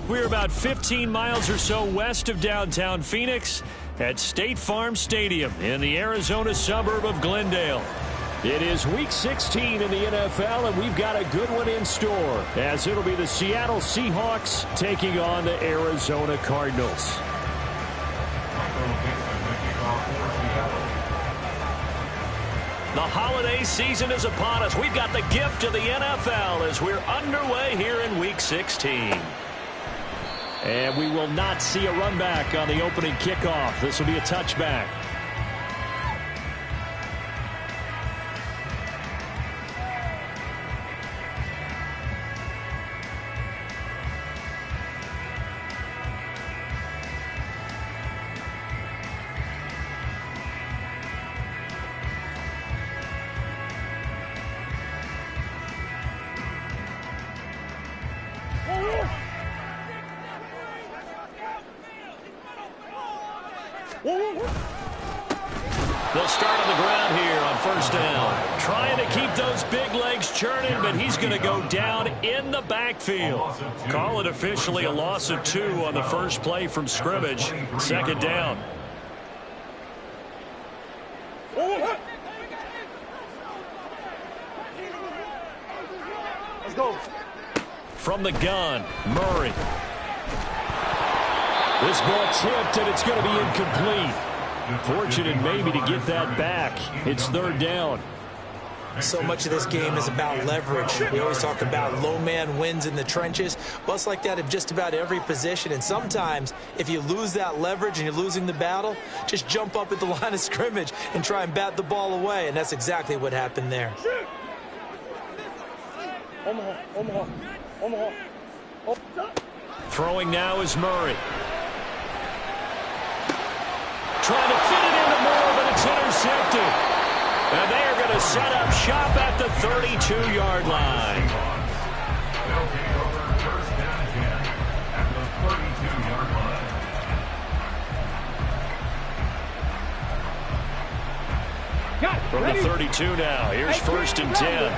We're about 15 miles or so west of downtown Phoenix at State Farm Stadium in the Arizona suburb of Glendale. It is Week 16 in the NFL, and we've got a good one in store, as it'll be the Seattle Seahawks taking on the Arizona Cardinals. The holiday season is upon us. We've got the gift of the NFL as we're underway here in Week 16. And we will not see a run back on the opening kickoff. This will be a touchback. They'll start on the ground here on first down. Trying to keep those big legs churning, but he's going to go down in the backfield. Call it officially a loss of 2 on the first play from scrimmage. Second down. Let's go. From the gun, Murray. This ball tipped, and it's going to be incomplete. Fortunate maybe to get that back. It's third down. So much of this game is about leverage. We always talk about low man wins in the trenches. Well, it's like that in just about every position. And sometimes, if you lose that leverage and you're losing the battle, just jump up at the line of scrimmage and try and bat the ball away. And that's exactly what happened there. Omaha. Throwing now is Murray. Trying to fit it into Moore, but it's intercepted. And they are going to set up shop at the 32-yard line. From the 32 now, here's first and 10.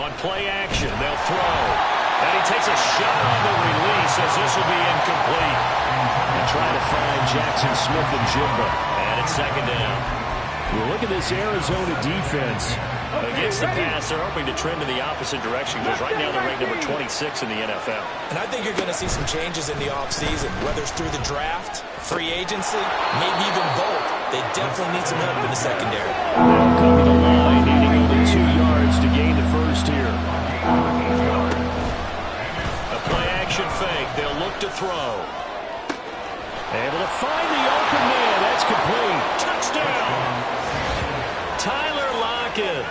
On play action, they'll throw. And he takes a shot on the release as this will be incomplete. And trying to find Jackson Smith and Jimbo. And it's second down. Well, look at this Arizona defense. Against the pass, they're hoping to trend in the opposite direction because right now they're ranked number 26 in the NFL. And I think you're going to see some changes in the offseason, whether it's through the draft, free agency, maybe even both. They definitely need some help in the secondary. They'll come to the line, needing only 2 yards to gain the first here. A play-action fake. They'll look to throw. Able to find the open man. That's complete. Touchdown. Tyler Lockett.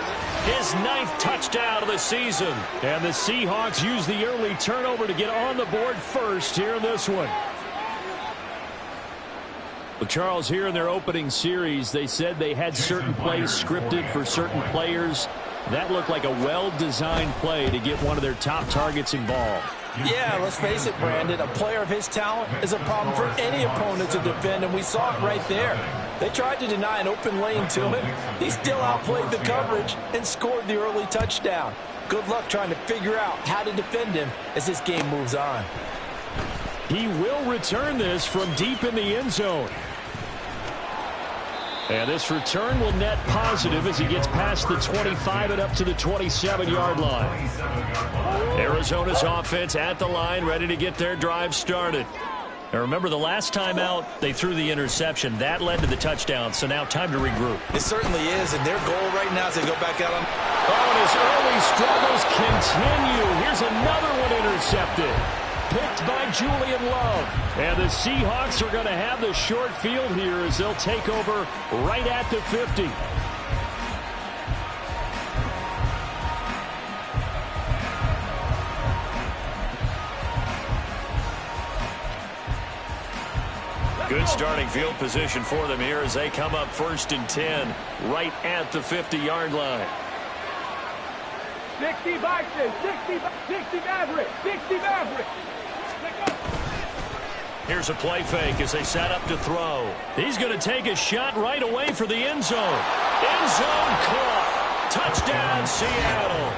His 9th touchdown of the season. And the Seahawks use the early turnover to get on the board first here in this one. Well, Charles, here in their opening series, they said they had certain plays scripted for certain players. That looked like a well-designed play to get one of their top targets involved. Yeah, let's face it, Brandon. A player of his talent is a problem for any opponent to defend, and we saw it right there. They tried to deny an open lane to him. He still outplayed the coverage and scored the early touchdown. Good luck trying to figure out how to defend him as this game moves on. He will return this from deep in the end zone. And this return will net positive as he gets past the 25 and up to the 27-yard line. Arizona's offense at the line, ready to get their drive started. Now remember, the last time out, they threw the interception. That led to the touchdown, so now time to regroup. It certainly is, and their goal right now is to go back out on... Oh, and his early struggles continue. Here's another one intercepted. Picked by Julian Love. And the Seahawks are going to have the short field here as they'll take over right at the 50. Good starting field position for them here as they come up first and 10 right at the 50-yard line. 60 Bison, 60 Maverick, 60 Maverick. Here's a play fake as they set up to throw. He's going to take a shot right away for the end zone. End zone caught. Touchdown, Seattle.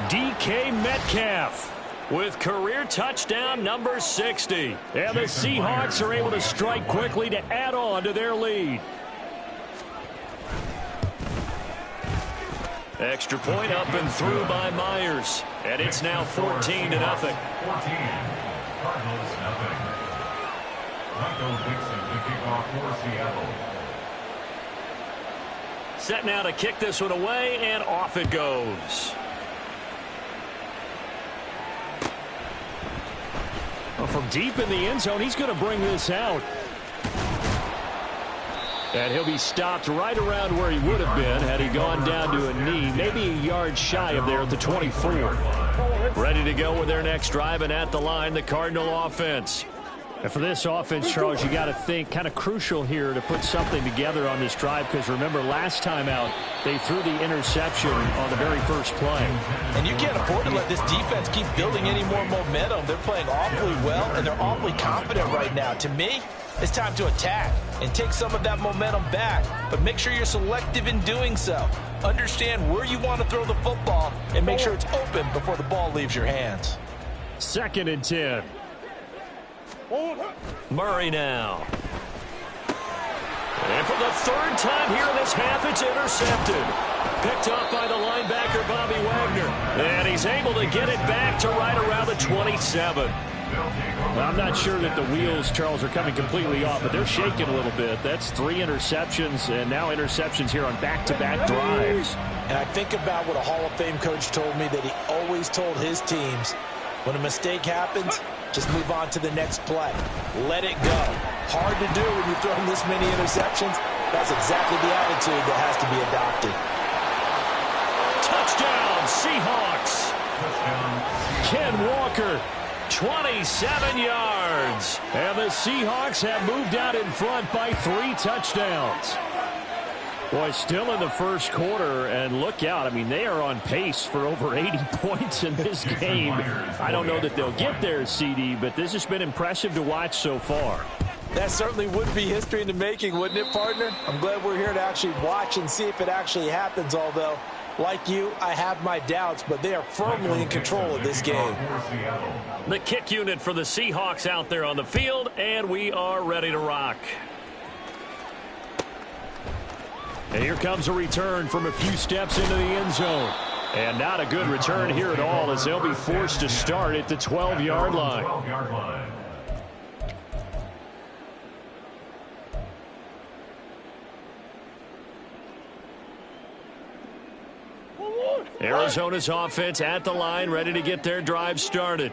DK Metcalf with career touchdown number 60. And the Seahawks are able to strike quickly to add on to their lead. Extra point up and through by Myers. And it's now 14-0. 14. Cardinals nothing. Michael Dixon to kick off for Seattle. Set now to kick this one away, and off it goes. Well, from deep in the end zone, he's going to bring this out. And he'll be stopped right around where he would have been had he gone down to a knee, maybe a yard shy of there at the 24. Ready to go with their next drive, and at the line, the Cardinal offense. And for this offense, Charles, you got to think kind of crucial here to put something together on this drive, because remember last time out they threw the interception on the very first play. And you can't afford to let this defense keep building any more momentum. They're playing awfully well, and they're awfully confident right now. To me, it's time to attack and take some of that momentum back, but make sure you're selective in doing so. Understand where you want to throw the football and make sure it's open before the ball leaves your hands. 2nd and 10. Murray now. And for the 3rd time here in this half, it's intercepted. Picked up by the linebacker, Bobby Wagner. And he's able to get it back to right around the 27. Well, I'm not sure that the wheels, Charles, are coming completely off, but they're shaking a little bit. That's 3 interceptions, and now interceptions here on back-to-back drives. And I think about what a Hall of Fame coach told me, that he always told his teams, when a mistake happens, just move on to the next play. Let it go. Hard to do when you're throwing this many interceptions. That's exactly the attitude that has to be adopted. Touchdown, Seahawks. Ken Walker, 27 yards. And the Seahawks have moved out in front by 3 touchdowns. Boy, still in the first quarter, and look out. I mean, they are on pace for over 80 points in this game. I don't know that they'll get there, CD, but this has been impressive to watch so far. That certainly would be history in the making, wouldn't it, partner? I'm glad we're here to actually watch and see if it actually happens, although, like you, I have my doubts, but they are firmly in control of this game. The kick unit for the Seahawks out there on the field, and we are ready to rock. And here comes a return from a few steps into the end zone. And not a good return here at all, as they'll be forced to start at the 12-yard line. Arizona's offense at the line, ready to get their drive started.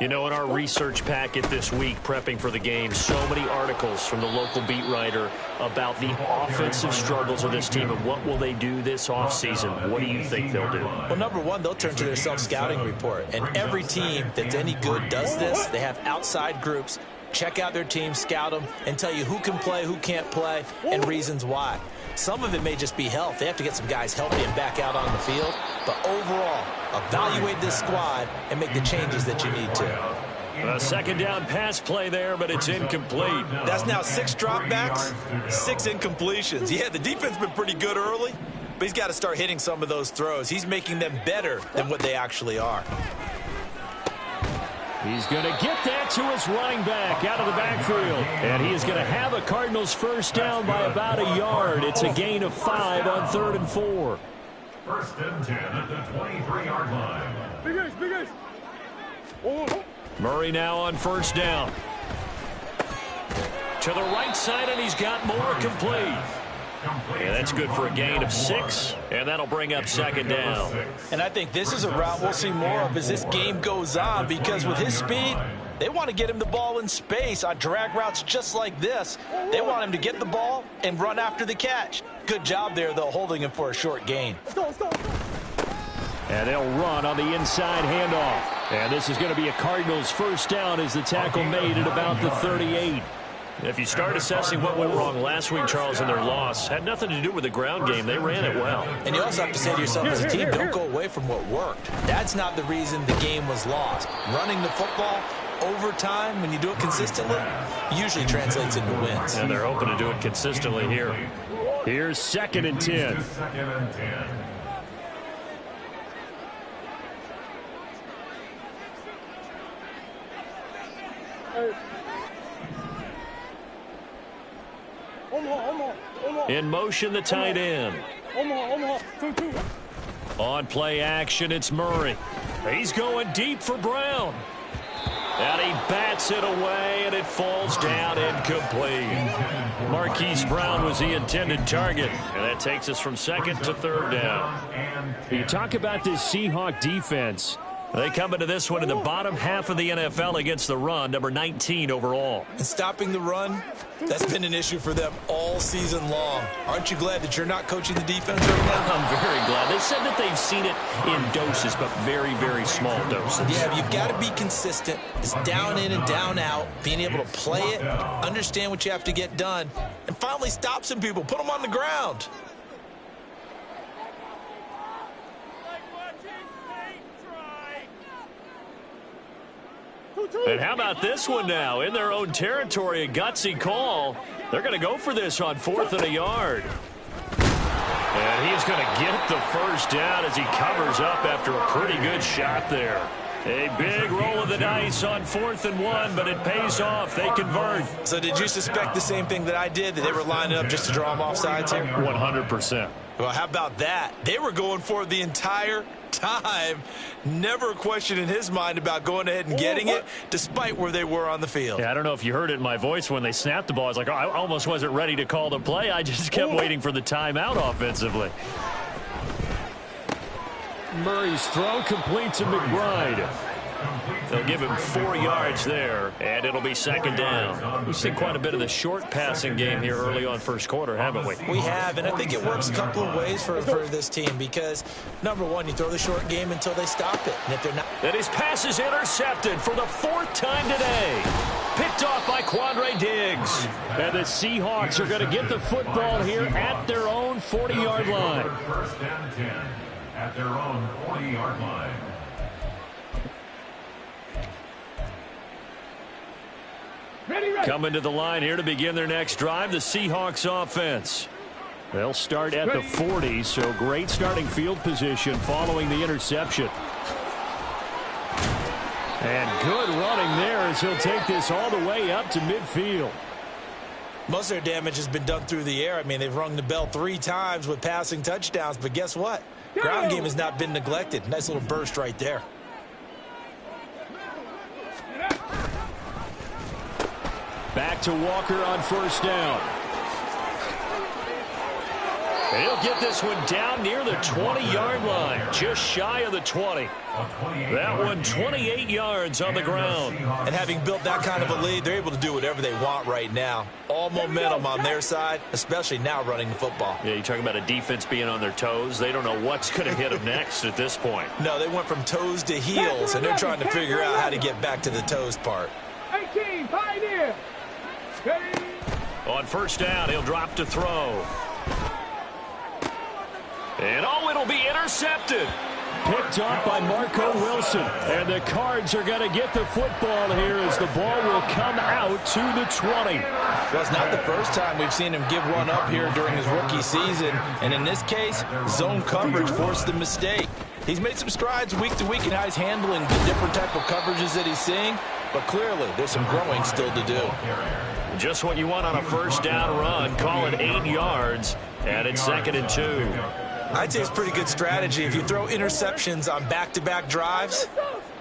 You know, in our research packet this week, prepping for the game, so many articles from the local beat writer about the offensive struggles of this team and what will they do this offseason. What do you think they'll do? Well, number one, they'll turn to their self-scouting report. And every team that's any good does this. They have outside groups. Check out their team, scout them, and tell you who can play, who can't play, and reasons why. Some of it may just be health. They have to get some guys healthy and back out on the field. But overall, evaluate this squad and make the changes that you need to. A 2nd down pass play there, but it's incomplete. That's now 6 dropbacks, 6 incompletions. Yeah, the defense has been pretty good early, but he's got to start hitting some of those throws. He's making them better than what they actually are. He's going to get that to his running back out of the backfield. And he is going to have a Cardinals 1st down by about a yard. It's a gain of 5 on 3rd and 4. 1st and 10 at the 23-yard line. Big ace. Murray now on 1st down. To the right side, and he's got more complete. Yeah, that's good for a gain of 6, and that'll bring up 2nd down. And I think this is a route we'll see more of as this game goes on, because with his speed, they want to get him the ball in space on drag routes just like this. They want him to get the ball and run after the catch. Good job there, though, holding him for a short gain. And they'll run on the inside handoff. And this is going to be a Cardinals 1st down as the tackle made at about the 38. If you start assessing what went wrong last week, Charles, in their loss, had nothing to do with the ground game. They ran it well. And you also have to say to yourself as a team, don't go away from what worked. That's not the reason the game was lost. Running the football over time, when you do it consistently, usually translates into wins. And they're hoping to do it consistently here. Here's 2nd and 10. In motion, the tight end. On play action, it's Murray. He's going deep for Brown. And he bats it away, and it falls down incomplete. Marquise Brown was the intended target, and that takes us from second to third down. You talk about this Seahawk defense. They come into this one in the bottom half of the NFL against the run, number 19 overall. And stopping the run, that's been an issue for them all season long. Aren't you glad that you're not coaching the defense right now? I'm very glad. They said that they've seen it in doses, but very, very small doses. Yeah, you've got to be consistent. It's down in and down out, being able to play it, understand what you have to get done, and finally stop some people, put them on the ground. And how about this one now? In their own territory, a gutsy call. They're going to go for this on 4th and a yard. And he's going to get the first down as he covers up after a pretty good shot there. A big roll of the dice on 4th and 1, but it pays off. They convert. So did you suspect the same thing that I did, that they were lining up just to draw them off sides here? 100%. Well, how about that? They were going for it the entire time. Never a question in his mind about going ahead and getting it, despite where they were on the field. Yeah, I don't know if you heard it in my voice when they snapped the ball. I was like, oh, I almost wasn't ready to call the play. I just kept waiting for the timeout offensively. Murray's throw complete to McBride. They'll give him 4 yards there, and it'll be second down. We've seen quite a bit of the short passing game here early on first quarter, haven't we? We have, and I think it works a couple of ways for this team because, number one, you throw the short game until they stop it. And if they're not... And his pass is intercepted for the 4th time today. Picked off by Quandre Diggs. And the Seahawks are going to get the football here at their own 40-yard line. First down 10 at their own 40-yard line. Coming to the line here to begin their next drive, the Seahawks offense. They'll start at the 40, so great starting field position following the interception. And good running there as he'll take this all the way up to midfield. Most of their damage has been done through the air. I mean, they've rung the bell 3 times with passing touchdowns, but guess what? Ground game has not been neglected. Nice little burst right there. Back to Walker on first down. And he'll get this one down near the 20-yard line, just shy of the 20. That one 28 yards on the ground. And having built that kind of a lead, they're able to do whatever they want right now. All momentum on their side, especially now running the football. Yeah, you're talking about a defense being on their toes. They don't know what's going to hit them next at this point. No, they went from toes to heels, and they're trying to figure out how to get back to the toes part. 18, Pioneer. On first down, he'll drop to throw. And it'll be intercepted. Picked up by Marco Wilson. And the Cards are going to get the football here as the ball will come out to the 20. Well, it's not the first time we've seen him give one up here during his rookie season. And in this case, zone coverage forced the mistake. He's made some strides week to week in how he's handling the different type of coverages that he's seeing. But clearly, there's some growing still to do. Just what you want on a first down run. Call it 8 yards. And it's 2nd and 2. I'd say it's pretty good strategy. If you throw interceptions on back-to-back drives,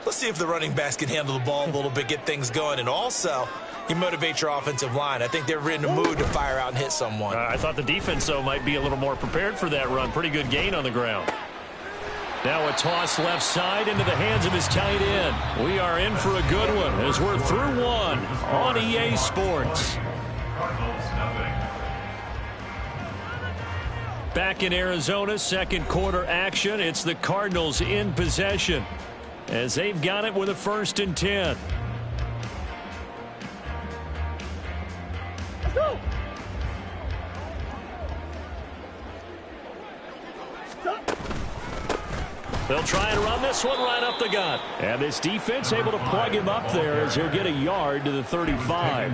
let's see if the running backs can handle the ball a little bit, get things going. And also, you motivate your offensive line. I think they're in the mood to fire out and hit someone. I thought the defense, though, might be a little more prepared for that run. Pretty good gain on the ground. Now a toss left side into the hands of his tight end. We are in for a good one as we're through one on EA Sports. Back in Arizona, second quarter action. It's the Cardinals in possession as they've got it with a 1st and 10. Let's go. They'll try and run this one right up the gut. And this defense able to plug him up there as he'll get a yard to the 35.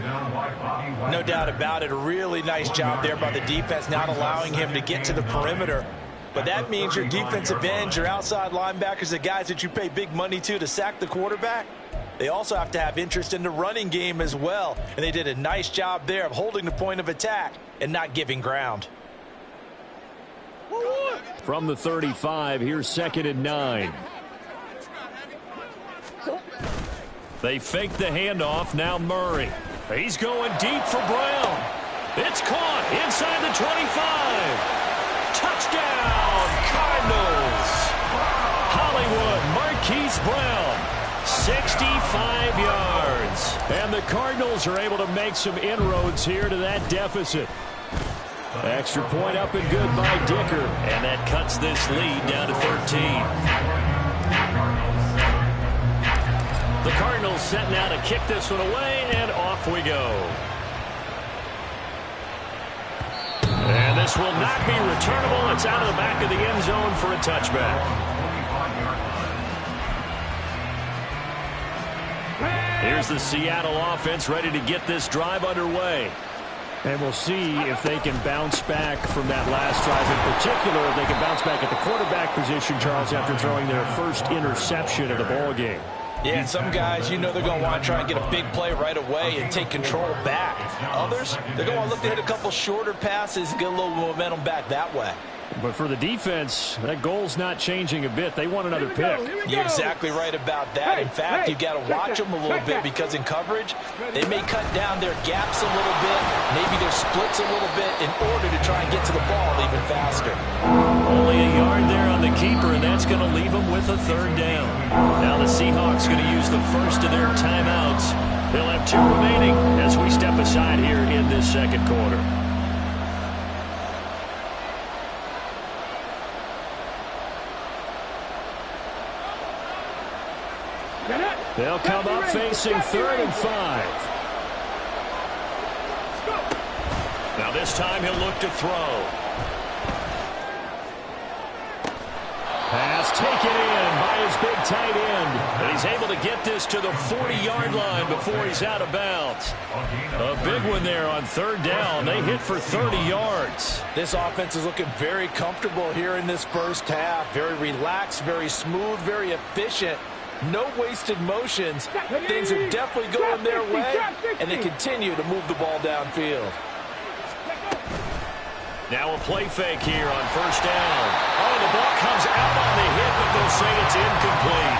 No doubt about it. A really nice job there by the defense, not allowing him to get to the perimeter. But that means your defensive ends, your outside linebackers, the guys that you pay big money to sack the quarterback, They also have to have interest in the running game as well. And they did a nice job there of holding the point of attack and not giving ground. From the 35, here's 2nd and 9. They fake the handoff. Now Murray. He's going deep for Brown. It's caught inside the 25. Touchdown, Cardinals. Hollywood, Marquise Brown, 65 yards. And the Cardinals are able to make some inroads here to that deficit. Extra point up and good by Dicker. And that cuts this lead down to 13. The Cardinals set now to kick this one away, and off we go. And this will not be returnable. It's out of the back of the end zone for a touchback. Here's the Seattle offense ready to get this drive underway. And we'll see if they can bounce back from that last drive. In particular, if they can bounce back at the quarterback position, Charles, after throwing their first interception of the ball game. Yeah, and some guys, you know they're going to want to try and get a big play right away and take control back. Others, they're going to look to hit a couple shorter passes and get a little momentum back that way. But for the defense, that goal's not changing a bit. They want another pick. You're exactly right about that. In fact, you've got to watch them a little bit because in coverage, they may cut down their gaps a little bit, maybe their splits a little bit in order to try and get to the ball even faster. Only a yard there on the keeper, and that's going to leave them with a 3rd down. Now the Seahawks going to use the first of their timeouts. They'll have 2 remaining as we step aside here in this 2nd quarter. They'll come up facing 3rd and 5. Now this time he'll look to throw. Pass taken in by his big tight end. And he's able to get this to the 40-yard line before he's out of bounds. A big one there on 3rd down. They hit for 30 yards. This offense is looking very comfortable here in this first half. Very relaxed, very smooth, very efficient. No wasted motions. Things are definitely going their way, and they continue to move the ball downfield. Now a play fake here on 1st down. Oh, the ball comes out on the hit, but they'll say it's incomplete.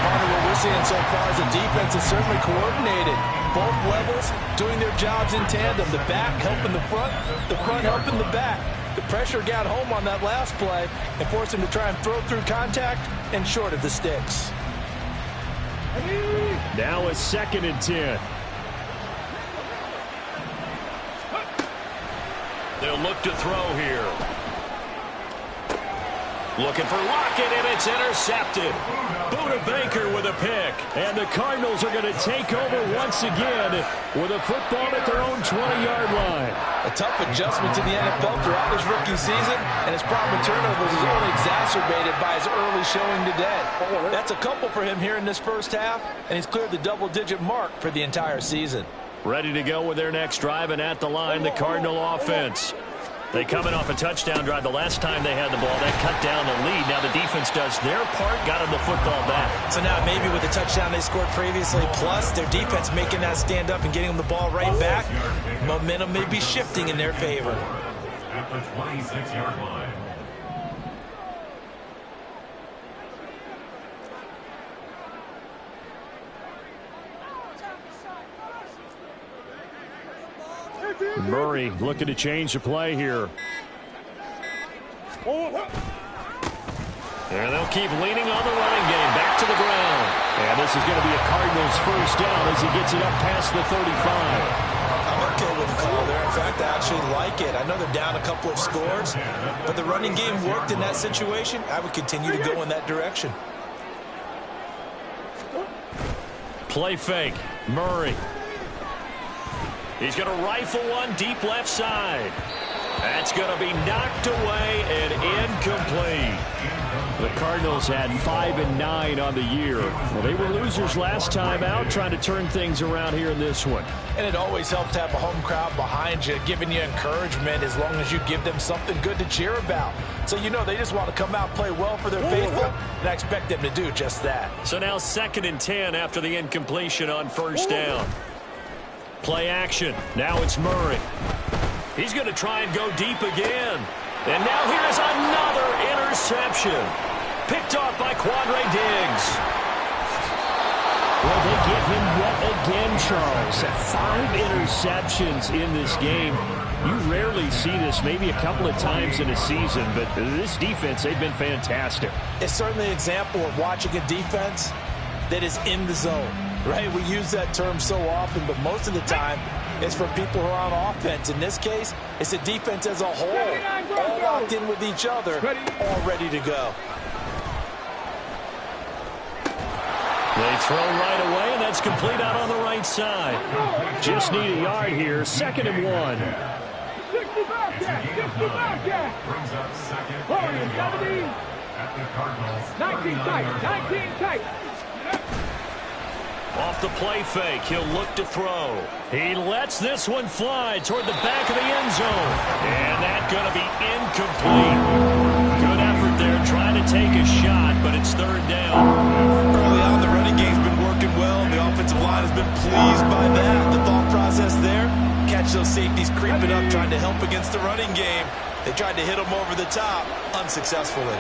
Part of what we're seeing so far is the defense is certainly coordinated. Both levels doing their jobs in tandem. The back helping the front helping the back. The pressure got home on that last play and forced him to try and throw through contact and short of the sticks. Now a 2nd and 10. They'll look to throw here. Looking for Lockett, and it's intercepted. Buda Baker with a pick. And the Cardinals are going to take over once again with a football at their own 20-yard line. A tough adjustment to the NFL throughout his rookie season, and his problem with turnovers is only exacerbated by his early showing today. That's a couple for him here in this first half, and he's cleared the double-digit mark for the entire season. Ready to go with their next drive, and at the line, the Cardinal offense. They come in off a touchdown drive the last time they had the ball. That cut down the lead. Now the defense does their part, got them the football back. So now maybe with the touchdown they scored previously, plus their defense making that stand up and getting them the ball right back, momentum may be shifting in their favor. At the 26-yard line. Murray looking to change the play here. And they'll keep leaning on the running game. Back to the ground. And this is going to be a Cardinals first down as he gets it up past the 35. I'm okay with the call there. In fact, I actually like it. I know they're down a couple of scores, but the running game worked in that situation. I would continue to go in that direction. Play fake. Murray. He's going to rifle one deep left side. That's going to be knocked away and incomplete. The Cardinals had 5-9 on the year. Well, they were losers last time out, trying to turn things around here in this one. And it always helps to have a home crowd behind you, giving you encouragement as long as you give them something good to cheer about. So you know they just want to come out and play well for their faithful, and I expect them to do just that. So now 2nd and 10 after the incompletion on 1st down. Play action. Now it's Murray. He's going to try and go deep again. And now here's another interception. Picked off by Quandre Diggs. Well, they give him yet again, Charles. 5 interceptions in this game. You rarely see this, maybe a couple of times in a season, but this defense, they've been fantastic. It's certainly an example of watching a defense that is in the zone, right? We use that term so often, but most of the time, it's for people who are on offense. In this case, it's the defense as a whole, all locked in with each other, all ready to go. They throw right away, and that's complete out on the right side. Just need a yard here, 2nd and 1. 60 Bobcat, 60 Bobcat. Brings up second. 40, 17. At the Cardinals. 19 tight, 19 tight. Off the play fake, he'll look to throw. He lets this one fly toward the back of the end zone. And that's going to be incomplete. Good effort there, trying to take a shot, but it's 3rd down. Early on, the running game's been working well. The offensive line has been pleased by that. The thought process there, catch those safeties creeping up, trying to help against the running game. They tried to hit them over the top, unsuccessfully.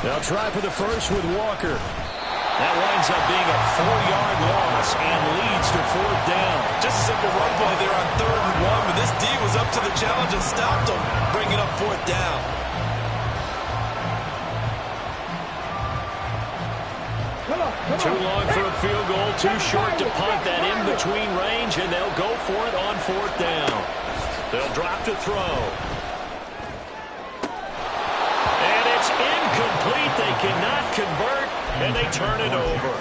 They'll try for the first with Walker. That winds up being a 4-yard loss and leads to 4th down. Just a simple run play there on 3rd and 1, but this D was up to the challenge and stopped them, bringing up 4th down. Too long for a field goal, too short to punt that in-between range, and they'll go for it on 4th down. They'll drop to throw. And it's incomplete. They cannot convert, and they turn it over.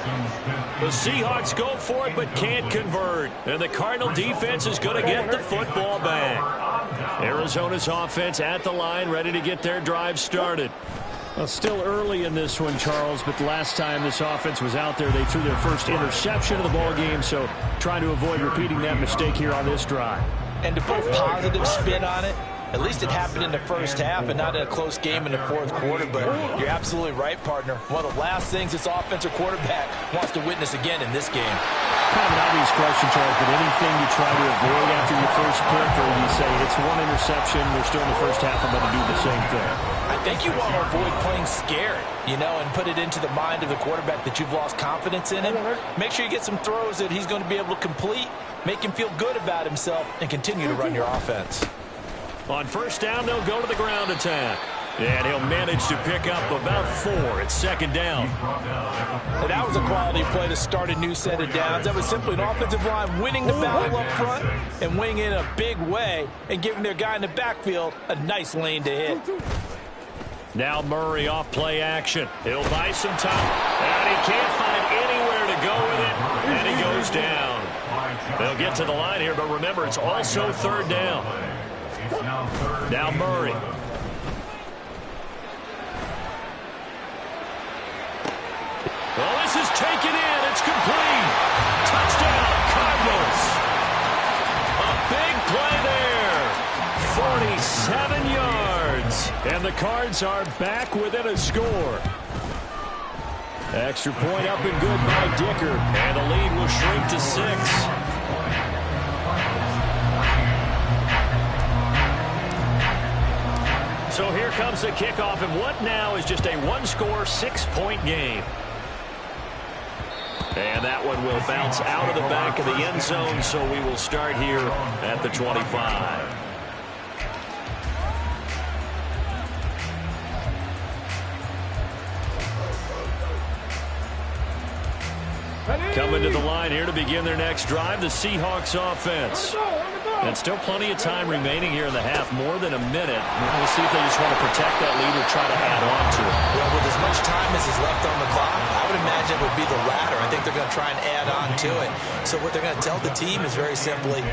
The Seahawks go for it but can't convert, and the Cardinal defense is going to get the football back. Arizona's offense at the line, ready to get their drive started. Well, still early in this one, Charles, but the last time this offense was out there, they threw their first interception of the ball game, so trying to avoid repeating that mistake here on this drive. And to put a positive spin on it, at least it happened in the first half and not in a close game in the 4th quarter, but you're absolutely right, partner. One of the last things this offensive quarterback wants to witness again in this game. Kind of an obvious question, Charles, but anything you try to avoid after your first pick, or you say it's one interception, we're still in the first half, I'm going to do the same thing? I think you want to avoid playing scared, you know, and put it into the mind of the quarterback that you've lost confidence in him. Make sure you get some throws that he's going to be able to complete, make him feel good about himself, and continue to run your offense. On 1st down, they'll go to the ground attack. And he'll manage to pick up about 4. It's 2nd down. And that was a quality play to start a new set of downs. That was simply an offensive line winning the battle up front and winning in a big way and giving their guy in the backfield a nice lane to hit. Now Murray off play action. He'll buy some time. And he can't find anywhere to go with it. And he goes down. They'll get to the line here, but remember, it's also 3rd down. Now Murray. Well, this is taken in. It's complete. Touchdown, Cardinals. A big play there. 47 yards. And the Cards are back within a score. Extra point up and good by Dicker. And the lead will shrink to 6. So here comes the kickoff, and what now is just a one-score, 6-point game. And that one will bounce out of the back of the end zone, so we will start here at the 25. Coming to the line here to begin their next drive, the Seahawks offense. And still plenty of time remaining here in the half, more than a minute. We'll see if they just want to protect that lead or try to add on to it. Well, with as much time as is left on the clock, I would imagine it would be the latter. I think they're going to try and add on to it. So what they're going to tell the team is very simply,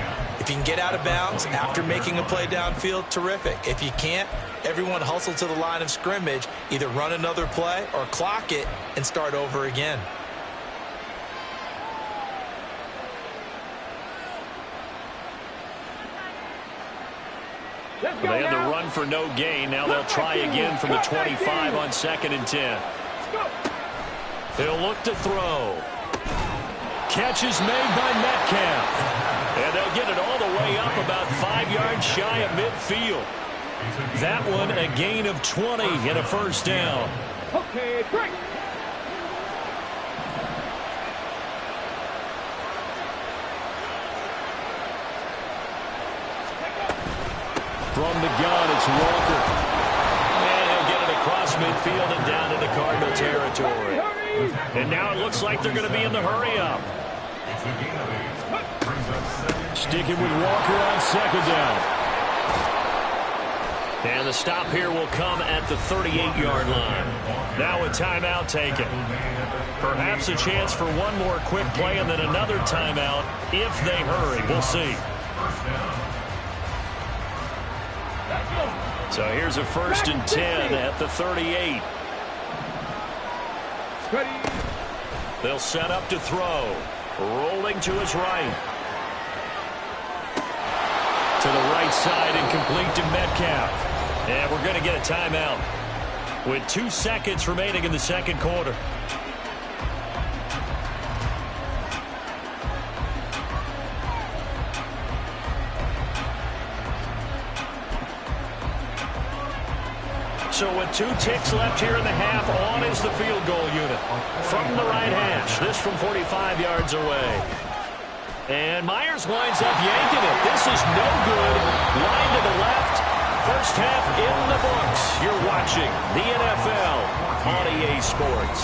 if you can get out of bounds after making a play downfield, terrific. If you can't, Everyone hustle to the line of scrimmage, either run another play or clock it and start over again. They had the run for no gain. Now they'll try again from the 25 on 2nd and 10. They'll look to throw. Catch is made by Metcalf. And they'll get it all the way up about 5 yards shy of midfield. That one a gain of 20 and a first down. Okay, break. From the gun, it's Walker. And he'll get it across midfield and down into Cardinal territory. And now it looks like they're going to be in the hurry-up. Sticking with Walker on 2nd down. And the stop here will come at the 38-yard line. Now a timeout taken. Perhaps a chance for one more quick play and then another timeout if they hurry. We'll see. So here's a 1st and 10 at the 38. They'll set up to throw. Rolling to his right. To the right side and complete to Metcalf. And we're going to get a timeout with 2 seconds remaining in the second quarter. So with 2 ticks left here in the half, on is the field goal unit. From the right hash, this from 45 yards away. And Myers winds up yanking it. This is no good. Line to the left. First half in the books. You're watching the NFL on EA Sports.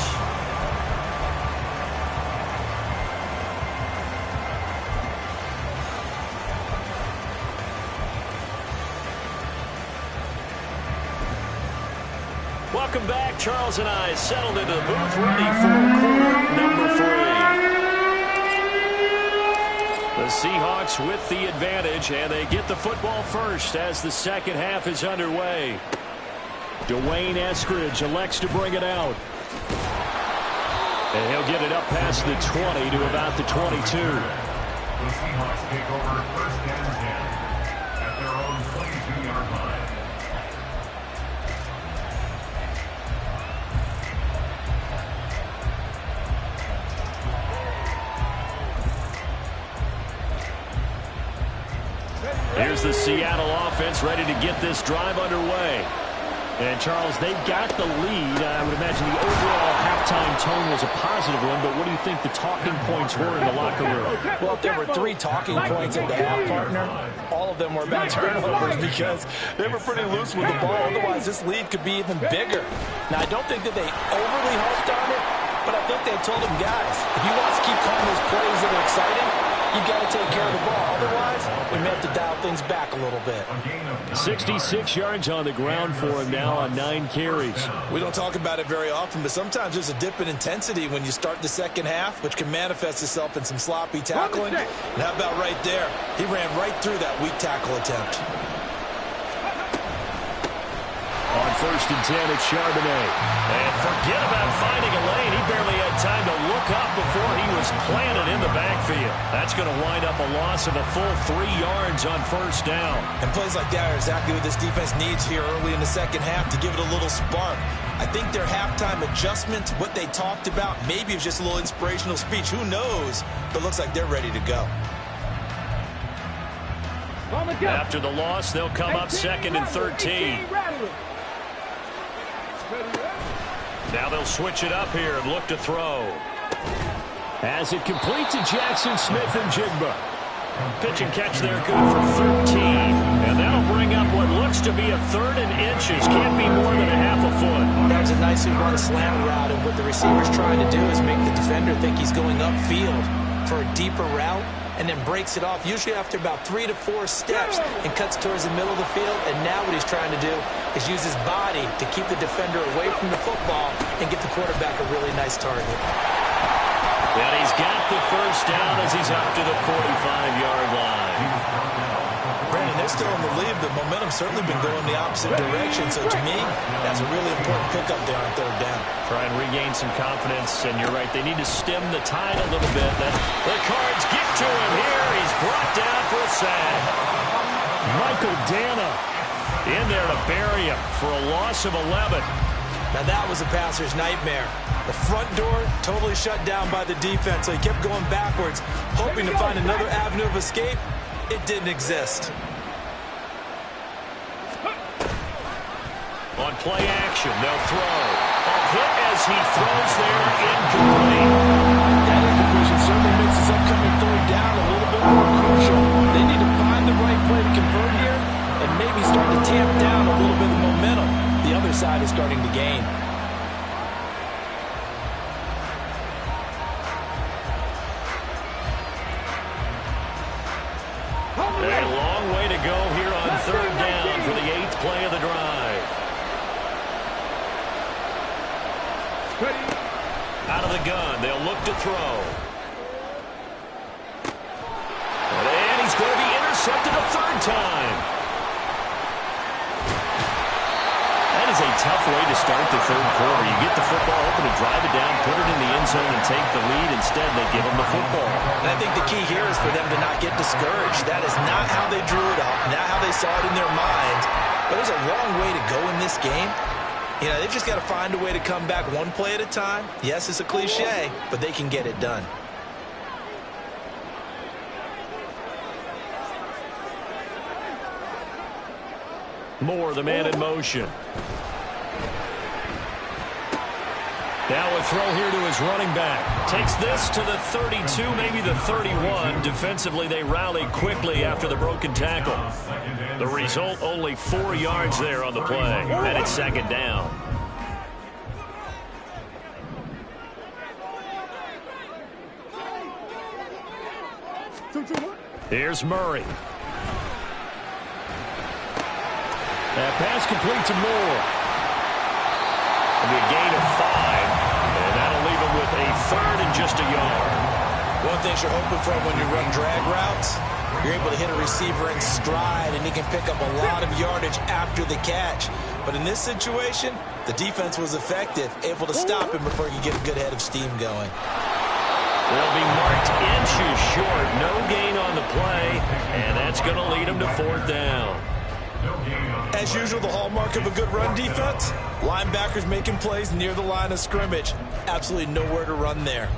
Welcome back. Charles and I settled into the booth, ready for quarter number 3. The Seahawks with the advantage, and they get the football first as the second half is underway. Dwayne Eskridge elects to bring it out. And he'll get it up past the 20 to about the 22. The Seahawks take over 1st and 10 at their own 22-yard line. Here's the Seattle offense ready to get this drive underway. And, Charles, they've got the lead. I would imagine the overall halftime tone was a positive one, but what do you think the talking points were in the locker room? Well, if there were 3 talking points at the half, partner, all of them were about turnovers because they were pretty loose with the ball. Otherwise, this lead could be even bigger. Now, I don't think that they overly harped on it, but I think they told them, guys, if you want to keep calling those plays that are exciting, you've got to take care of the ball. Otherwise, we may have to dial things back a little bit. 66 yards on the ground for him now on 9 carries. We don't talk about it very often, but sometimes there's a dip in intensity when you start the second half, which can manifest itself in some sloppy tackling. And how about right there? He ran right through that weak tackle attempt. On 1st and 10, it's Charbonnet. And forget about finding a lane. He barely had time to look up before he was planted in the backfield. That's going to wind up a loss of a full 3 yards on 1st down. And plays like that are exactly what this defense needs here early in the second half to give it a little spark. I think their halftime adjustment, what they talked about, maybe it was just a little inspirational speech. Who knows? But it looks like they're ready to go. After the loss, they'll come up 2nd and 13. Now they'll switch it up here and look to throw. As it complete to Jackson Smith and Jigba. Pitch and catch there, good for 13. And that'll bring up what looks to be a 3rd and inches. Can't be more than a half a foot. That was a nicely run slant route, and what the receiver's trying to do is make the defender think he's going upfield for a deeper route, and then breaks it off, usually after about 3 to 4 steps, and cuts towards the middle of the field. And now what he's trying to do is use his body to keep the defender away from the football and get the quarterback a really nice target. And he's got the 1st down as he's up to the 45-yard line. Brandon, both still in the lead, but momentum's certainly been going the opposite direction. So to me, that's a really important pickup there on third down. Try and regain some confidence, and you're right, they need to stem the tide a little bit. The Cards get to him here. He's brought down for a sack. Michael Dana in there to bury him for a loss of 11. Now that was a passer's nightmare. The front door totally shut down by the defense, so he kept going backwards, hoping to find another avenue of escape. It didn't exist. On play action, they'll throw. A hit as he throws there, incomplete. That incompletion certainly makes this upcoming third down a little bit more crucial. They need to find the right play to convert here and maybe start to tamp down a little bit of momentum. The other side is starting to gain. A long way to go here on third down for the 8th play of the drive. Out of the gun, they'll look to throw. And he's going to be intercepted a third time. That is a tough way to start the third quarter. You get the football open to drive it down, put it in the end zone, and take the lead. Instead, they give them the football. And I think the key here is for them to not get discouraged. That is not how they drew it up, not how they saw it in their minds. But there's a long way to go in this game. You know, they've just got to find a way to come back one play at a time. Yes, it's a cliche, but they can get it done. Moore, the man in motion. Now a throw here to his running back. Takes this to the 32, maybe the 31. Defensively, they rallied quickly after the broken tackle. The result, only 4 yards there on the play. And it's second down. Here's Murray. That pass complete to Moore. It'll be a gain of 5, and that'll leave him with a third and just a yard. One thing you're hoping for when you run drag routes, you're able to hit a receiver in stride, and he can pick up a lot of yardage after the catch. But in this situation, the defense was effective, able to stop him before he could get a good head of steam going. They'll be marked inches short. No gain on the play, and that's going to lead him to fourth down. As usual, the hallmark of a good run defense, linebackers making plays near the line of scrimmage. Absolutely nowhere to run there.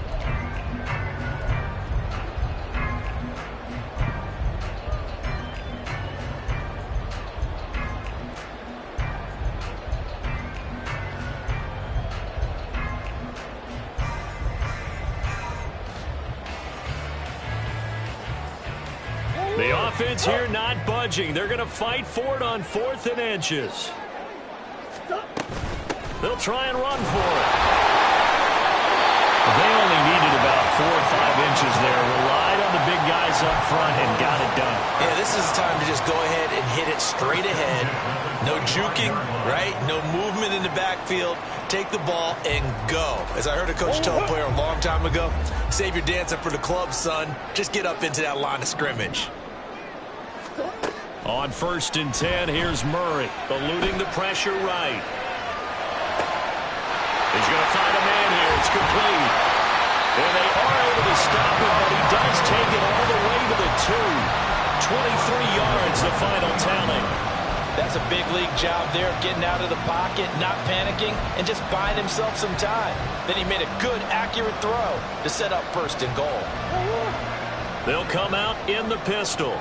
The offense here not budging. They're going to fight for it on 4th and inches. They'll try and run for it. They only needed about 4 or 5 inches there. Relied on the big guys up front and got it done. Yeah, this is the time to just go ahead and hit it straight ahead. No juking, right? No movement in the backfield. Take the ball and go. As I heard a coach tell a player a long time ago, save your dancing for the club, son. Just get up into that line of scrimmage. On 1st and 10, here's Murray, eluding the pressure right. He's going to find a man here. It's complete. And they are able to stop him, but he does take it all the way to the 2. 23 yards, the final tally. That's a big league job there of getting out of the pocket, not panicking, and just buying himself some time. Then he made a good, accurate throw to set up 1st and goal. They'll come out in the pistol.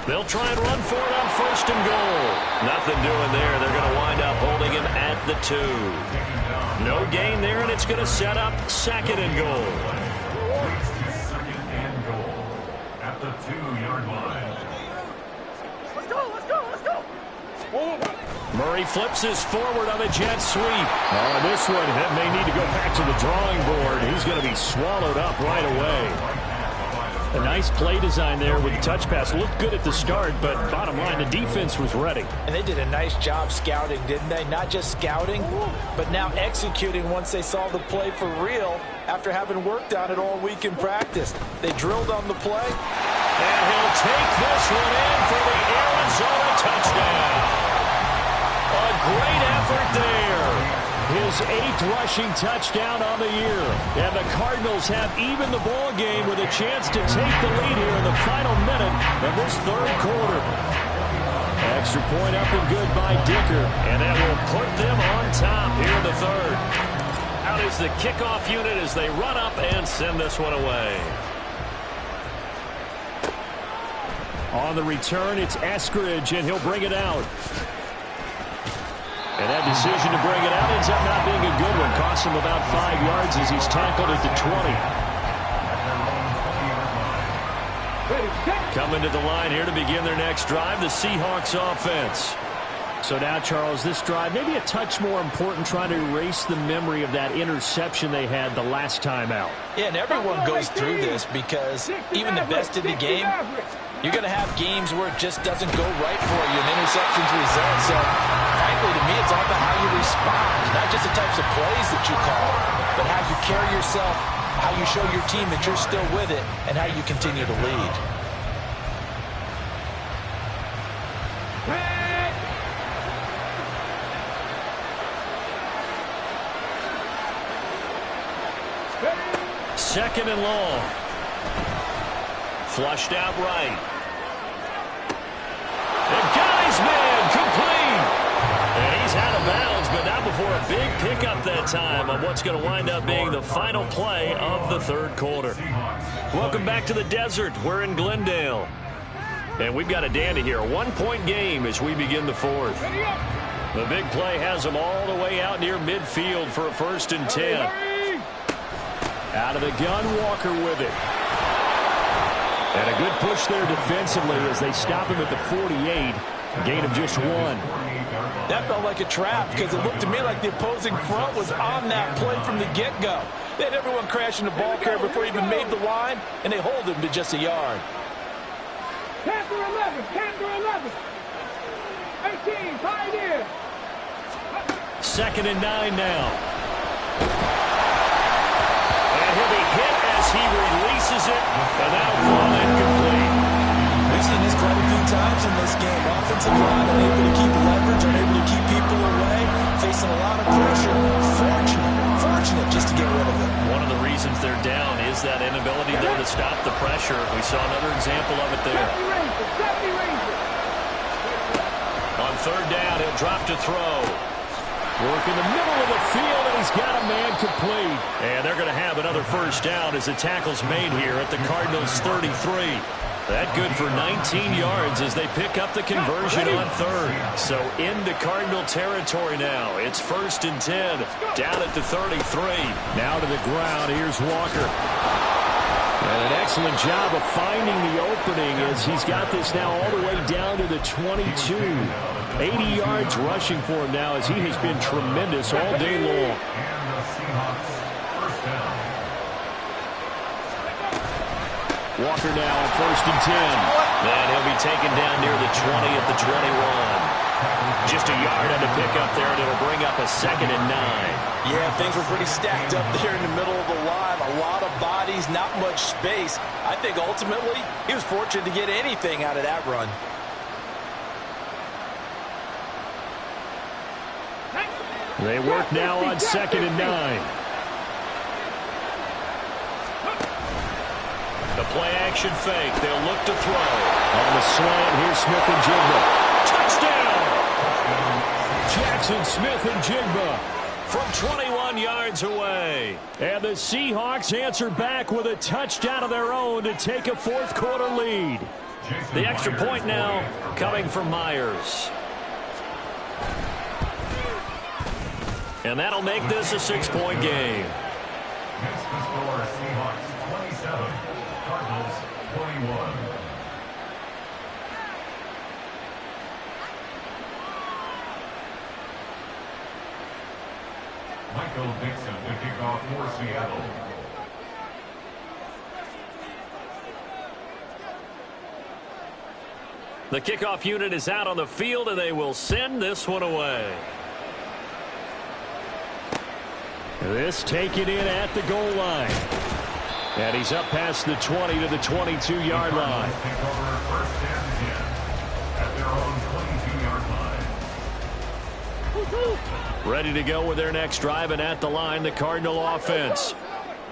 They'll try and run for it on 1st and goal. Nothing doing there. They're going to wind up holding him at the 2. No gain there, and it's going to set up 2nd and goal. Second and goal at the 2-yard line. Let's go. Murray flips his forward on a jet sweep. Oh, this one may need to go back to the drawing board. He's going to be swallowed up right away. A nice play design there with the touch pass. Looked good at the start, but bottom line, the defense was ready. And they did a nice job scouting, didn't they? Not just scouting, but now executing once they saw the play for real after having worked on it all week in practice. They drilled on the play. And he'll take this one in for the Arizona touchdown. A great effort there. His 8th rushing touchdown on the year. And the Cardinals have even the ball game with a chance to take the lead here in the final minute of this third quarter. Extra point up and good by Dicker. And that will put them on top here in the third. Out is the kickoff unit as they run up and send this one away. On the return, it's Eskridge, and he'll bring it out. And that decision to bring it out ends up not being a good one. Costs him about 5 yards as he's tackled at the 20. Coming to the line here to begin their next drive, the Seahawks offense. So now, Charles, this drive maybe a touch more important, trying to erase the memory of that interception they had the last time out. Yeah, and everyone goes through this because even the best in the game, you're going to have games where it just doesn't go right for you and interceptions result. So, frankly, to me, it's all about how you respond, not just the types of plays that you call, but how you carry yourself, how you show your team that you're still with it, and how you continue to lead. Second and long. Flushed out right. And got his man complete. And he's out of bounds, but not before a big pickup that time on what's going to wind up being the final play of the third quarter. Welcome back to the desert. We're in Glendale. And we've got a dandy here. A 1-point game as we begin the fourth. The big play has them all the way out near midfield for a 1st and 10. Out of the gun, Walker with it. And a good push there defensively as they stop him at the 48. Gain of just 1. That felt like a trap because it looked to me like the opposing front was on that play from the get-go. They had everyone crashing the ball carrier before he even made the line, and they hold him to just a yard. 10 to 11, 10 to 11. 18, Pioneer. 2nd and 9 now. He'll be hit as he releases it, and that'll fall incomplete. We've seen this quite a few times in this game. Offensive line unable to keep leverage, unable to keep people away, facing a lot of pressure. Fortunate just to get rid of it. One of the reasons they're down is that inability there to stop the pressure. We saw another example of it there. On 3rd down, he'll drop to throw. Work in the middle of the field, and he's got a man complete. And they're going to have another 1st down as the tackle's made here at the Cardinals' 33. That good for 19 yards as they pick up the conversion on 3rd. So into Cardinal territory now. It's 1st and 10, down at the 33. Now to the ground, here's Walker. And an excellent job of finding the opening as he's got this now all the way down to the 22. 80 yards rushing for him now as he has been tremendous all day long. Walker now on 1st and 10. And he'll be taken down near the 20 at the 21. Just a yard on the pickup there, and it'll bring up a 2nd and 9. Yeah, things were pretty stacked up there in the middle of the line. A lot of bodies, not much space. I think ultimately he was fortunate to get anything out of that run. They work now on 2nd and 9. The play-action fake. They'll look to throw. On the slant, here's Smith and Jigba. Touchdown! Jackson Smith and Jigba from 21 yards away. And the Seahawks answer back with a touchdown of their own to take a 4th quarter lead. The extra point now coming from Myers. And that'll make this a 6-point game. Next to score, Seahawks 27, Cardinals 21. Michael Dixon to kick off for Seattle. The kickoff unit is out on the field, and they will send this one away. This taken in at the goal line. And he's up past the 20 to the 22-yard line. Take over first and 10 at their own 22-yard line. Ready to go with their next drive, and at the line, the Cardinal offense.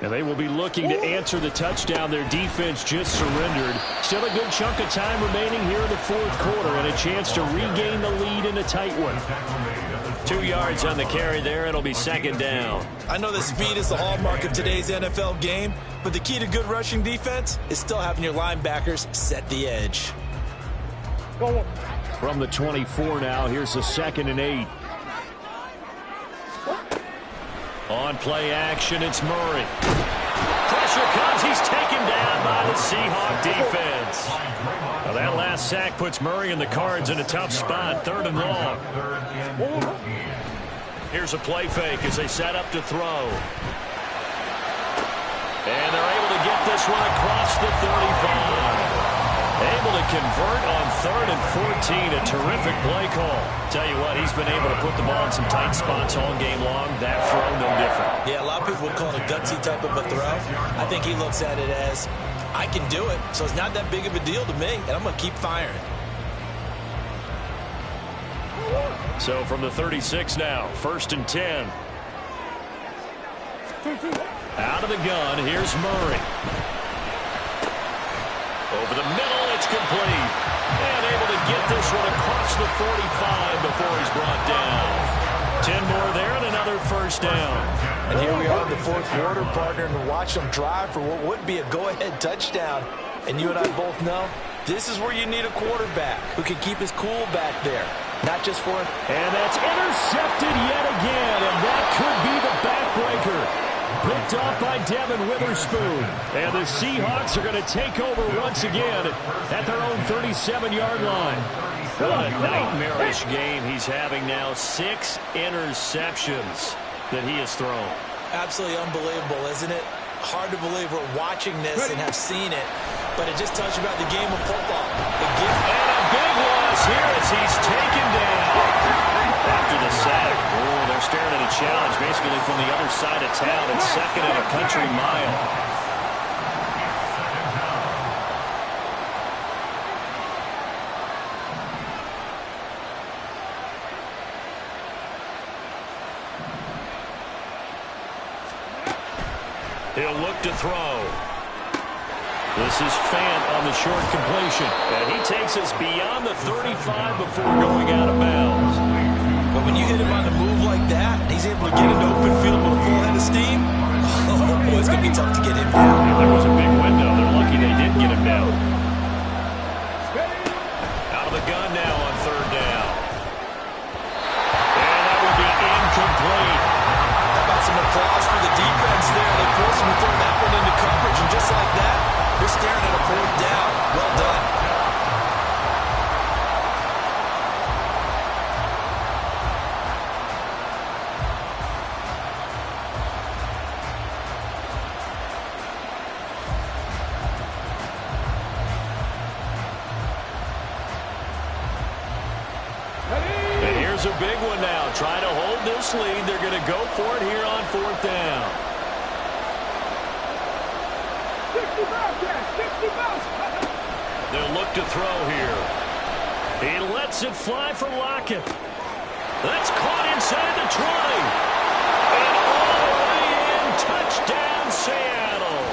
And they will be looking to answer the touchdown their defense just surrendered. Still a good chunk of time remaining here in the fourth quarter, and a chance to regain the lead in a tight one. 2 yards on the carry there. It'll be second down. I know that speed is the hallmark of today's NFL game, but the key to good rushing defense is still having your linebackers set the edge. From the 24 now, here's the 2nd and 8. On play action, it's Murray. Pressure comes. He's taken down by the Seahawk defense. Now that last sack puts Murray and the Cards in a tough spot, 3rd and long. Here's a play fake as they set up to throw. And they're able to get this one across the 35. Able to convert on 3rd and 14. A terrific play call. Tell you what, he's been able to put the ball in some tight spots all game long. That throw, no different. Yeah, a lot of people would call it a gutsy type of a throw. I think he looks at it as, I can do it, so it's not that big of a deal to me, and I'm going to keep firing. So from the 36 now, 1st and 10. Out of the gun, here's Murray. Over the middle, it's complete. And able to get this one across the 45 before he's brought down. 10 more there and another first down. And here we are in the fourth quarter, partner, and watch them drive for what would be a go-ahead touchdown. And you and I both know this is where you need a quarterback who can keep his cool back there. Not just for it. And that's intercepted yet again, and that could be the backbreaker. Picked off by Devin Witherspoon. And the Seahawks are going to take over once again at their own 37-yard line. What a nightmarish game he's having now. 6 interceptions that he has thrown. Absolutely unbelievable, isn't it? Hard to believe we're watching this and have seen it, but it just tells you about the game of football. And a big loss here as he's taken down. After the sack, they're staring at a challenge basically from the other side of town. It's 2nd and a country mile. He'll look to throw. This is Fant on the short completion. And he takes us beyond the 35 before going out of bounds. But when you hit him on the move like that, and he's able to get into open field with a full head of steam, oh boy, it's going to be tough to get him down. Yeah, there was a big window. They're lucky they did get him down. Out of the gun now on 3rd down. And that will be incomplete. How about some applause for the defense there? They forced him to throw that one into coverage, and just like that, they're staring at a 4th down. Well done. And here's a big one now. Trying to hold this lead. They're going to go for it here on 4th down. 60 miles, Jack, 60 miles. They'll look to throw here. He lets it fly for Lockett. That's caught inside the 20. And all the way in. Touchdown, Seattle.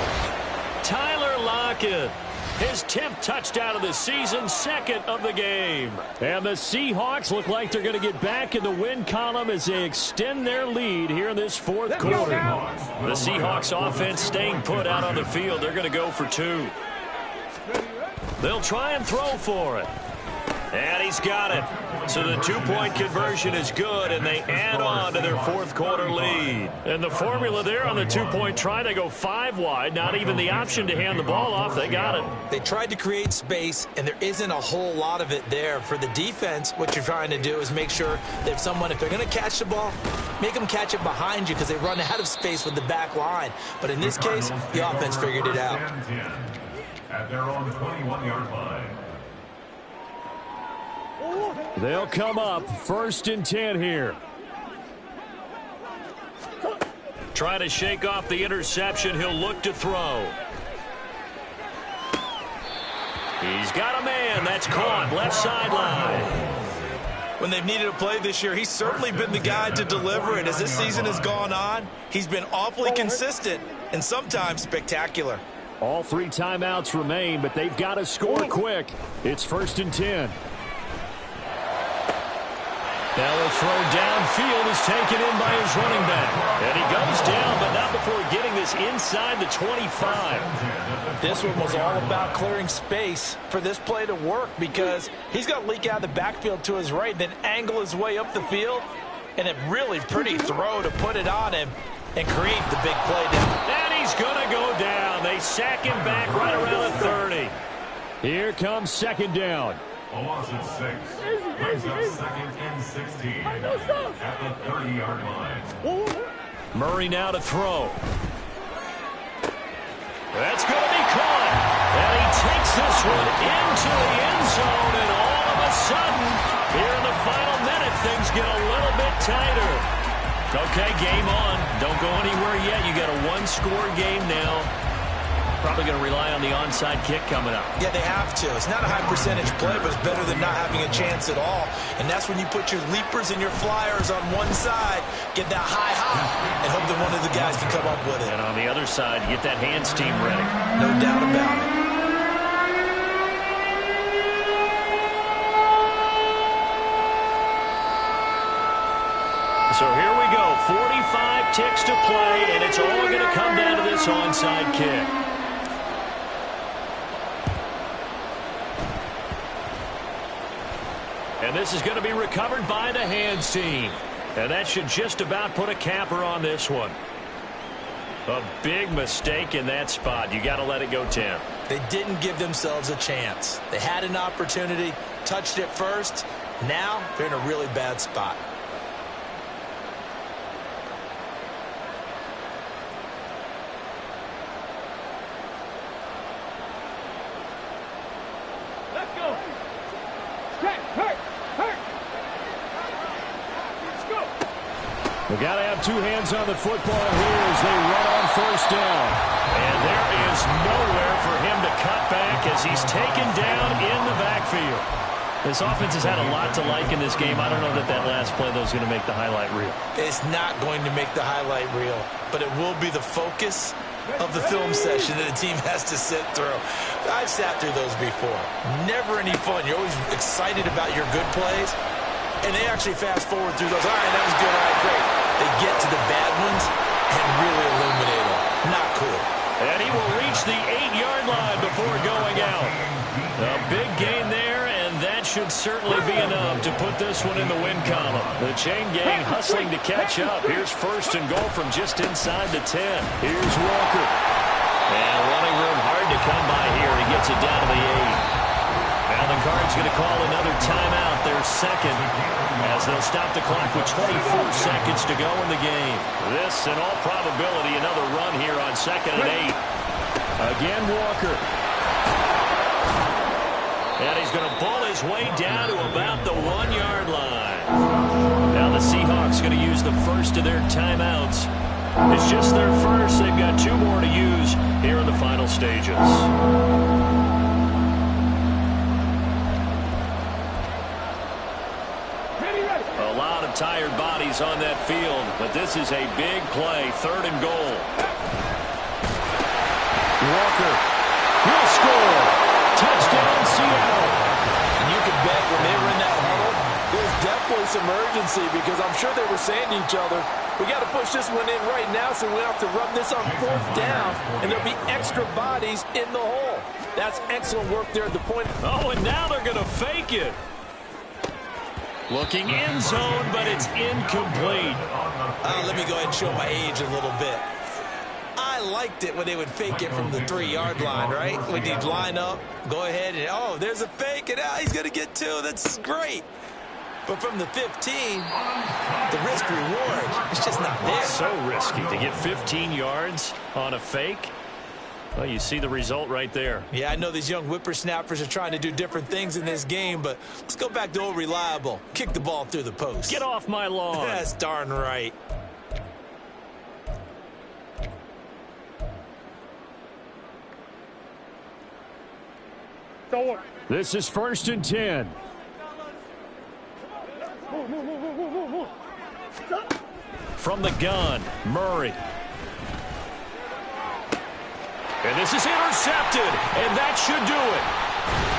Tyler Lockett. His 10th touchdown of the season, 2nd of the game. And the Seahawks look like they're going to get back in the win column as they extend their lead here in this fourth quarter. The Seahawks offense staying put out on the field. They're going to go for 2. They'll try and throw for it. And he's got it. So the 2-point conversion is good, and they add on to their fourth quarter lead. And the formula there on the 2-point try, they go 5 wide. Not even the option to hand the ball off. They got it. They tried to create space, and there isn't a whole lot of it there. For the defense, what you're trying to do is make sure that if they're going to catch the ball, make them catch it behind you because they run out of space with the back line. But in this case, the offense figured it out. At their own 21-yard line. They'll come up 1st and 10 here. Trying to shake off the interception. He'll look to throw. He's got a man. That's caught. Left sideline. When they've needed a play this year, he's certainly been the guy to deliver it. As this season has gone on, he's been awfully consistent and sometimes spectacular. All 3 timeouts remain, but they've got to score quick. It's 1st and 10. Now a throw downfield is taken in by his running back. And he goes down, but not before getting this inside the 25. This one was all about clearing space for this play to work because he's got to leak out of the backfield to his right, then angle his way up the field, and a really pretty throw to put it on him and create the big play down. And he's going to go down. They sack him back right around the 30. Here comes 2nd down. A loss of 6. Brings up 2nd and 16 at the 30-yard line. Murray now to throw. That's going to be caught. And he takes this one into the end zone. And all of a sudden, here in the final minute, things get a little bit tighter. Okay, game on. Don't go anywhere yet. You got a 1-score game now. Probably going to rely on the onside kick coming up. Yeah, they have to. It's not a high percentage play, but it's better than not having a chance at all. And that's when you put your leapers and your flyers on one side, get that high hop, and hope that one of the guys can come up with it. And on the other side, get that hands team ready. No doubt about it. So here we go. 45 ticks to play, and it's all going to come down to this onside kick. And this is going to be recovered by the hands team. And that should just about put a capper on this one. A big mistake in that spot. You got to let it go 10. They didn't give themselves a chance. They had an opportunity, touched it first. Now they're in a really bad spot. Let's go. Check. Hurt. Let's go. We got to have 2 hands on the football here as they run on 1st down. And there is nowhere for him to cut back as he's taken down in the backfield. This offense has had a lot to like in this game. I don't know that last play, though, is going to make the highlight reel. It's not going to make the highlight reel, but it will be the focus of the film session that a team has to sit through. I've sat through those before. Never any fun. You're always excited about your good plays, and they actually fast forward through those. All right, that was good. All right, great. They get to the bad ones and really illuminate them. Not cool. And he will reach the 8-yard line before going out. A big gain there, and that should certainly be enough to put this one in the win column. The chain gang hustling to catch up. Here's 1st and goal from just inside the 10. Here's Walker. And running room hard to come by here. He gets it down to the 8. Now the Cards going to call another timeout, their 2nd, as they'll stop the clock with 24 seconds to go in the game. This, in all probability, another run here on 2nd and 8. Again, Walker. And he's going to pull his way down to about the 1-yard line. Now the Seahawks going to use the first of their timeouts. It's just their first. They've got 2 more to use here in the final stages. A lot of tired bodies on that field, but this is a big play. 3rd and goal. Walker will score. Touchdown, Seattle. And you can bet when they were in that huddle, there's definitely some urgency because I'm sure they were saying to each other, we got to push this one in right now so we don't have to run this on 4th down, and there'll be extra bodies in the hole. That's excellent work there at the point. Oh, and now they're going to fake it. Looking end zone, but it's incomplete. Let me go ahead and show my age a little bit. I liked it when they would fake it from the 3-yard line, right? When you'd line up, go ahead and, oh, there's a fake, and he's going to get 2. That's great. But from the 15, the risk-reward, it's just not there. So risky to get 15 yards on a fake. Well, you see the result right there. Yeah, I know these young whippersnappers are trying to do different things in this game, but let's go back to old reliable. Kick the ball through the post. Get off my lawn. That's darn right. This is 1st and 10. From the gun, Murray. And this is intercepted, and that should do it.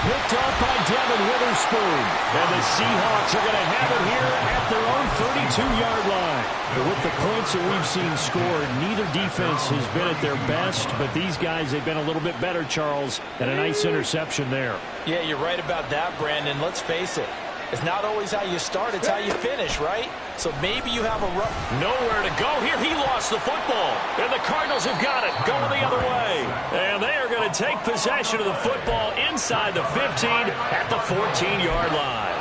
Picked up by Devin Witherspoon. And the Seahawks are going to have it here at their own 32-yard line. But with the points that we've seen scored, neither defense has been at their best, but these guys have been a little bit better, Charles, and a nice interception there. Yeah, you're right about that, Brandon. Let's face it. It's not always how you start, it's how you finish, right? So maybe you have a rough... Nowhere to go here. He lost the football. And the Cardinals have got it. Going the other way. And they are going to take possession of the football inside the 15 at the 14-yard line.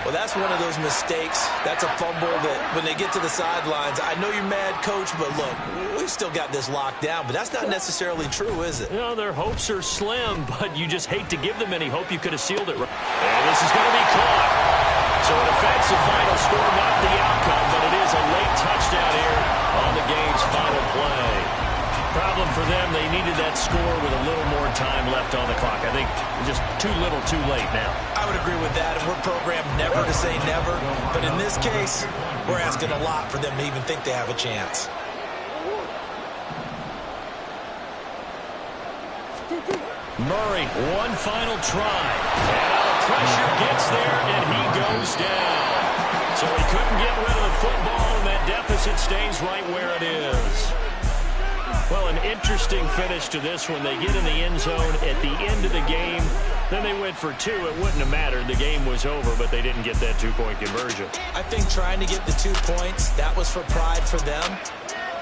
Well, that's one of those mistakes. That's a fumble that when they get to the sidelines, I know you're mad, Coach, but look, we've still got this locked down. But that's not necessarily true, is it? You know, their hopes are slim, but you just hate to give them any hope. You could have sealed it right. And this is going to be caught. So an offensive final score, not the outcome, but it is a late touchdown here on the game's final play. Problem for them, they needed that score with a little more time left on the clock. I think just too little too late now. I would agree with that, and we're programmed never to say never. But in this case, we're asking a lot for them to even think they have a chance. Murray, one final try. And now the pressure gets there, and he goes down. So he couldn't get rid of the football, and that deficit stays right where it is. Well, an interesting finish to this one. They get in the end zone at the end of the game. Then they went for two. It wouldn't have mattered. The game was over, but they didn't get that two-point conversion. I think trying to get the 2 points, that was for pride for them.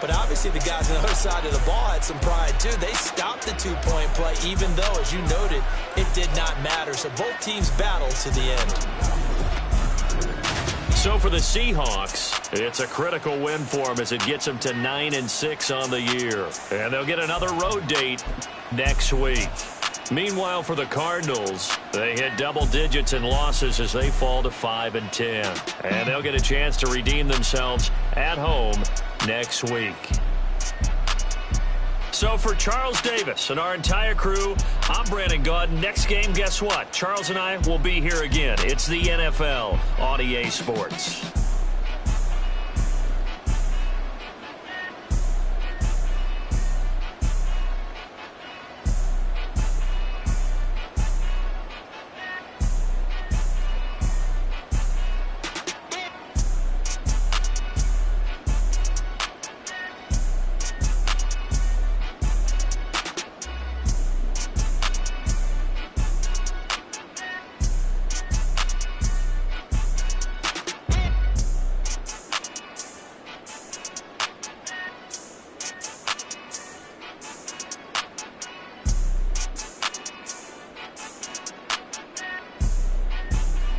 But obviously the guys on the other side of the ball had some pride too. They stopped the two-point play, even though, as you noted, it did not matter. So both teams battled to the end. So for the Seahawks, it's a critical win for them as it gets them to 9-6 on the year. And they'll get another road date next week. Meanwhile, for the Cardinals, they hit double digits in losses as they fall to 5-10. And they'll get a chance to redeem themselves at home next week. So for Charles Davis and our entire crew, I'm Brandon Gaud. Next game, guess what? Charles and I will be here again. It's the NFL on EA Sports.